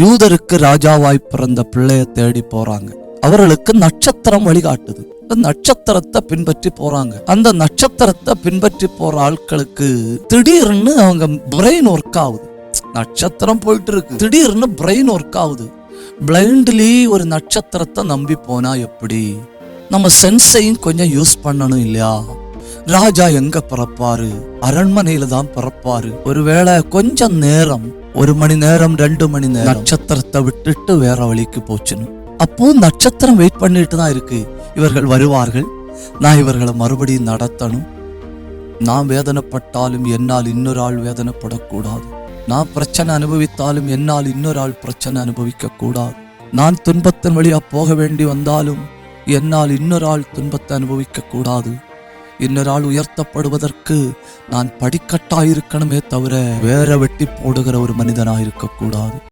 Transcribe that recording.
யூதருக்கு ராஜாவாய் பிறந்த பிள்ளைய தேடி போறாங்க. அவர்களுக்கு நட்சத்திரம் வழிகாட்டுது. நட்சத்திரத்தை பின்பற்றி போறாங்க. அந்த நட்சத்திரத்தை பின்பற்றி போற ஆட்களுக்கு திடீர்னு அவங்க பிரெயின் ஒர்க் ஆகுது. நட்சத்திரம் போயிட்டு இருக்கு, திடீர்னு பிரெயின் ஒர்க் ஆகுது. பிளைண்ட்லி ஒரு நட்சத்திரத்தை நம்பி போனா எப்படி? நம்ம சென்ஸையும் கொஞ்சம் யூஸ் பண்ணணும் இல்லையா? ராஜா எங்க பிறப்பாரு? அரண்மனையில தான் பிறப்பாரு. ஒருவேளை கொஞ்சம் நேரம், 1 மணி நேரம் 2 மணி நேரம் நட்சத்திரத்தை விட்டுட்டு வேற வழிக்கு போச்சுன்னு, அப்போ நட்சத்திரம் வெயிட் பண்ணிட்டு தான் இருக்கு. இவர்கள் வருவார்கள், நான் இவர்களை மறுபடியும் நடத்தணும். நான் வேதனைப்பட்டாலும் என்னால் இன்னொரு ஆள் வேதனைப்படக்கூடாது. நான் பிரச்சனை அனுபவித்தாலும் என்னால் இன்னொரு ஆள் பிரச்சனை அனுபவிக்க கூடாது. நான் துன்பத்தின் வழியா போக வேண்டி வந்தாலும் என்னால் இன்னொரு ஆள் துன்பத்தை அனுபவிக்க கூடாது. இன்னொரு ஆள் உயர்த்தப்படுவதற்கு நான் படிக்கட்டாயிருக்கணுமே தவிர வேற வெட்டி போடுகிற ஒரு மனிதனாயிருக்க கூடாது.